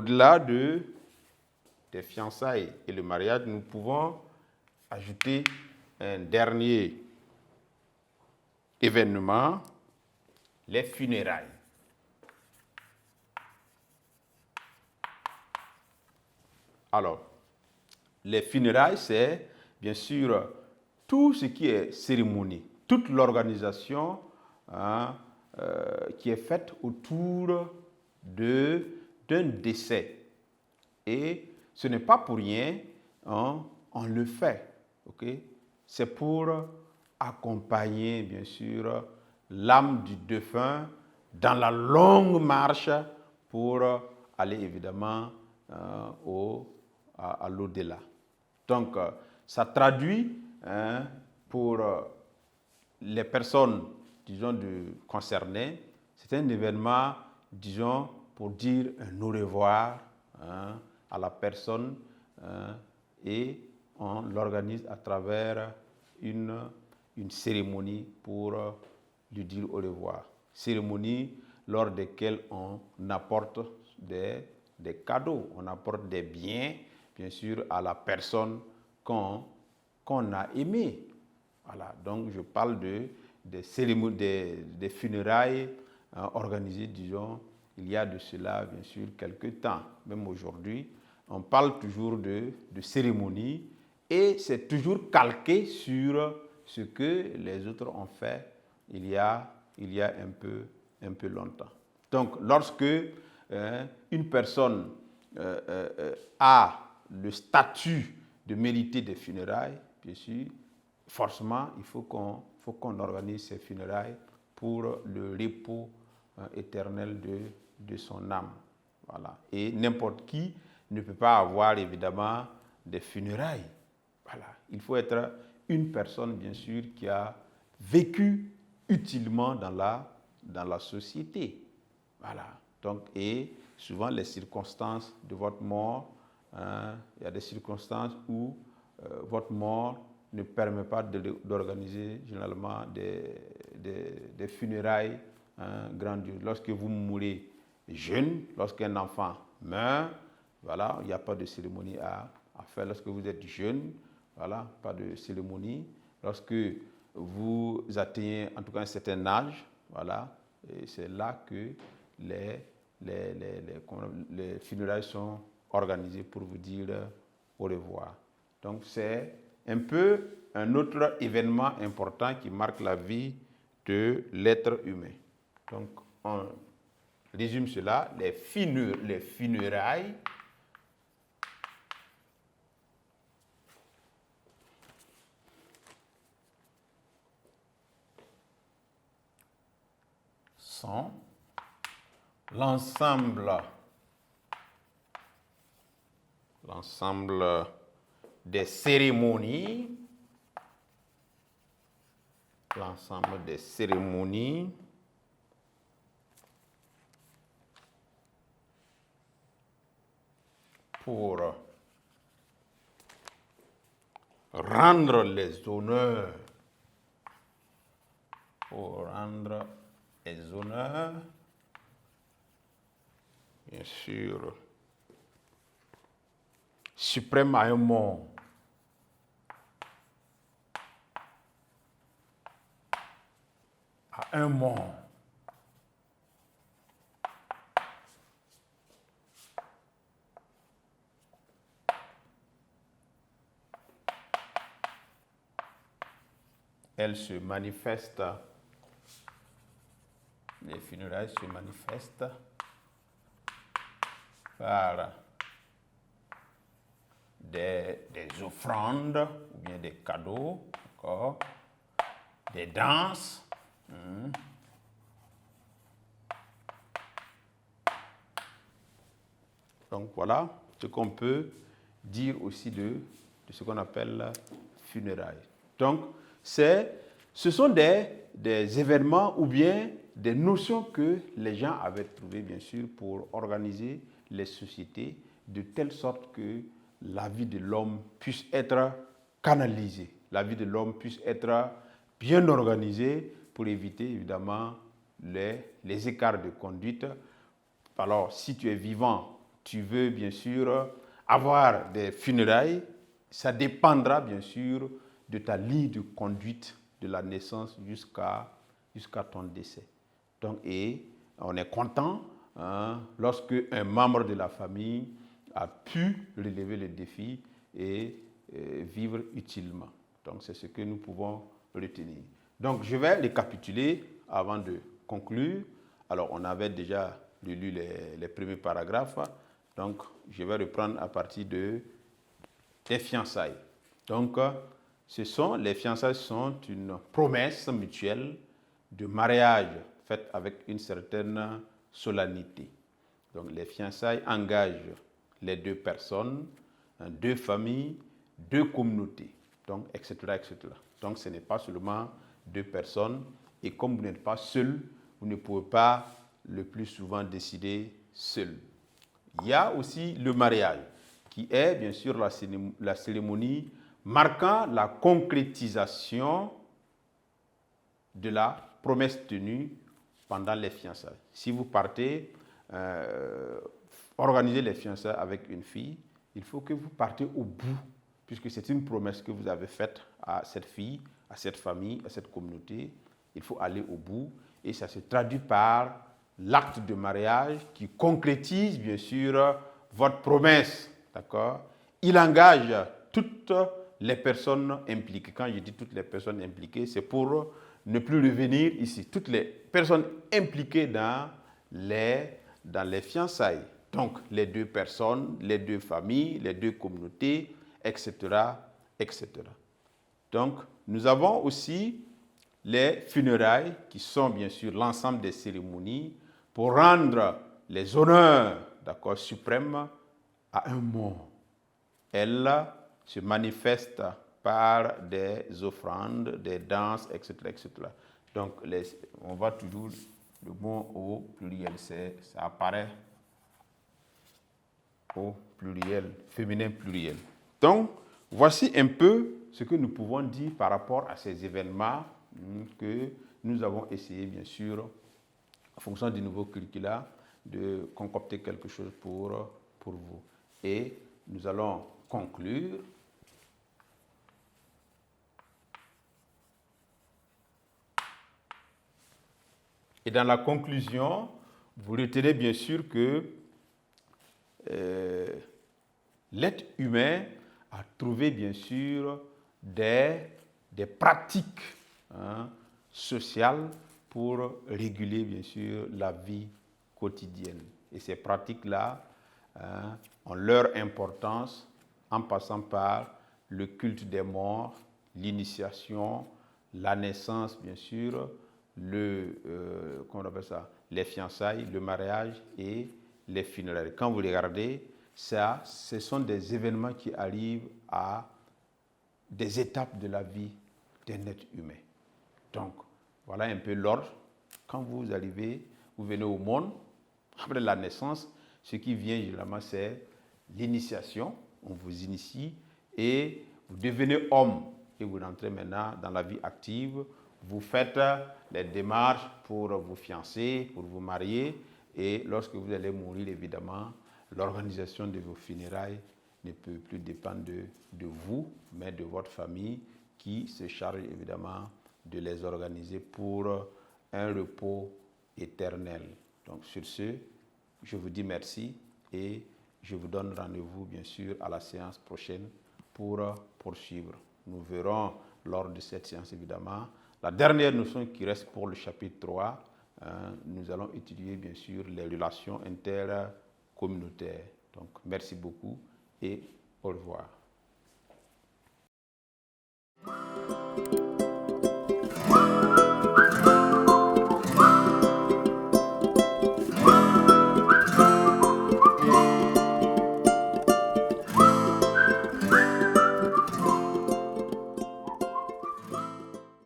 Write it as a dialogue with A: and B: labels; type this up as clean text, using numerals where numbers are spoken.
A: au-delà des fiançailles et le mariage, nous pouvons ajouter un dernier événement, les funérailles. Alors, les funérailles, c'est bien sûr tout ce qui est cérémonie, toute l'organisation qui est faite autour d'un décès. Et ce n'est pas pour rien, on le fait. Okay? C'est pour accompagner, bien sûr, l'âme du défunt dans la longue marche pour aller évidemment à l'au-delà. Donc, ça traduit pour les personnes, disons, concernées, c'est un événement, disons, pour dire un au revoir à la personne et on l'organise à travers une cérémonie pour lui dire au revoir. Cérémonie lors desquelles on apporte des cadeaux, on apporte des biens, bien sûr, à la personne qu'on a aimée. Voilà, donc je parle des cérémonies, des funérailles organisées, disons, il y a de cela, bien sûr, quelques temps. Même aujourd'hui, on parle toujours de cérémonie et c'est toujours calqué sur ce que les autres ont fait il y a un peu longtemps. Donc, lorsque une personne a le statut de mériter des funérailles, bien sûr, forcément, il faut qu'on organise ces funérailles pour le repos éternel de son âme. Voilà. Et n'importe qui ne peut pas avoir évidemment des funérailles. Voilà. Il faut être une personne, bien sûr, qui a vécu utilement dans la société. Voilà. Donc, et souvent, les circonstances de votre mort, il y a des circonstances où votre mort ne permet pas d'organiser généralement des funérailles grandioses. Lorsque vous mourrez jeune, lorsqu'un enfant meurt, voilà, il n'y a pas de cérémonie à faire. Lorsque vous êtes jeune, voilà, pas de cérémonie. Lorsque vous atteignez en tout cas un certain âge, voilà, et c'est là que les funérailles sont organisées pour vous dire au revoir. Donc c'est un peu un autre événement important qui marque la vie de l'être humain. Donc on résume cela, les funérailles sont l'ensemble des cérémonies, pour rendre les honneurs, bien sûr, suprême à un mort. À un mort. Elle se manifeste, les funérailles se manifestent par des offrandes ou bien des cadeaux, d'accord, des danses. Donc voilà ce qu'on peut dire aussi de ce qu'on appelle funérailles. Donc ce sont des événements ou bien des notions que les gens avaient trouvées, bien sûr, pour organiser les sociétés de telle sorte que la vie de l'homme puisse être canalisée, la vie de l'homme puisse être bien organisée pour éviter évidemment les écarts de conduite. Alors, si tu es vivant, tu veux bien sûr avoir des funérailles, ça dépendra bien sûr de ta ligne de conduite de la naissance jusqu'à ton décès. Donc, et on est content lorsque un membre de la famille a pu relever le défi et vivre utilement. Donc, c'est ce que nous pouvons retenir. Donc, je vais récapituler avant de conclure. Alors, on avait déjà lu les premiers paragraphes. Donc, je vais reprendre à partir des fiançailles. Donc, les fiançailles sont une promesse mutuelle de mariage faite avec une certaine solennité. Donc, les fiançailles engagent les deux personnes, deux familles, deux communautés, donc, etc., etc. Donc, ce n'est pas seulement deux personnes. Et comme vous n'êtes pas seul, vous ne pouvez pas le plus souvent décider seul. Il y a aussi le mariage, qui est bien sûr la cérémonie marquant la concrétisation de la promesse tenue pendant les fiançailles. Si vous partez organiser les fiançailles avec une fille, il faut que vous partez au bout, puisque c'est une promesse que vous avez faite à cette fille, à cette famille, à cette communauté. Il faut aller au bout et ça se traduit par l'acte de mariage qui concrétise bien sûr votre promesse. D'accord? Il engage toutes les personnes impliquées. Quand je dis toutes les personnes impliquées, c'est pour ne plus revenir ici. Toutes les personnes impliquées dans les fiançailles. Donc, les deux personnes, les deux familles, les deux communautés, etc., etc. Donc, nous avons aussi les funérailles, qui sont bien sûr l'ensemble des cérémonies pour rendre les honneurs, d'accord, suprêmes à un mort. Elle se manifeste par des offrandes, des danses, etc., etc. Donc, on voit toujours le mot au pluriel, ça apparaît au pluriel, féminin pluriel. Donc, voici un peu ce que nous pouvons dire par rapport à ces événements que nous avons essayé, bien sûr, en fonction du nouveau curricula, de concocter quelque chose pour vous. Et nous allons conclure. Et dans la conclusion, vous retenez bien sûr que l'être humain a trouvé bien sûr des pratiques sociales pour réguler bien sûr la vie quotidienne. Et ces pratiques-là ont leur importance en passant par le culte des morts, l'initiation, la naissance bien sûr, comment on appelle ça, les fiançailles, le mariage et les funérailles. Quand vous regardez, ça, ce sont des événements qui arrivent à des étapes de la vie d'un être humain. Donc, voilà un peu l'ordre. Quand vous arrivez, vous venez au monde, après la naissance, ce qui vient généralement, c'est l'initiation. On vous initie et vous devenez homme et vous rentrez maintenant dans la vie active. Vous faites les démarches pour vous fiancer, pour vous marier. Et lorsque vous allez mourir, évidemment, l'organisation de vos funérailles ne peut plus dépendre de vous, mais de votre famille qui se charge évidemment de les organiser pour un repos éternel. Donc sur ce, je vous dis merci et je vous donne rendez-vous bien sûr à la séance prochaine pour poursuivre. Nous verrons lors de cette séance évidemment la dernière notion qui reste pour le chapitre 3. Nous allons étudier bien sûr les relations intercommunautaires. Donc merci beaucoup et au revoir.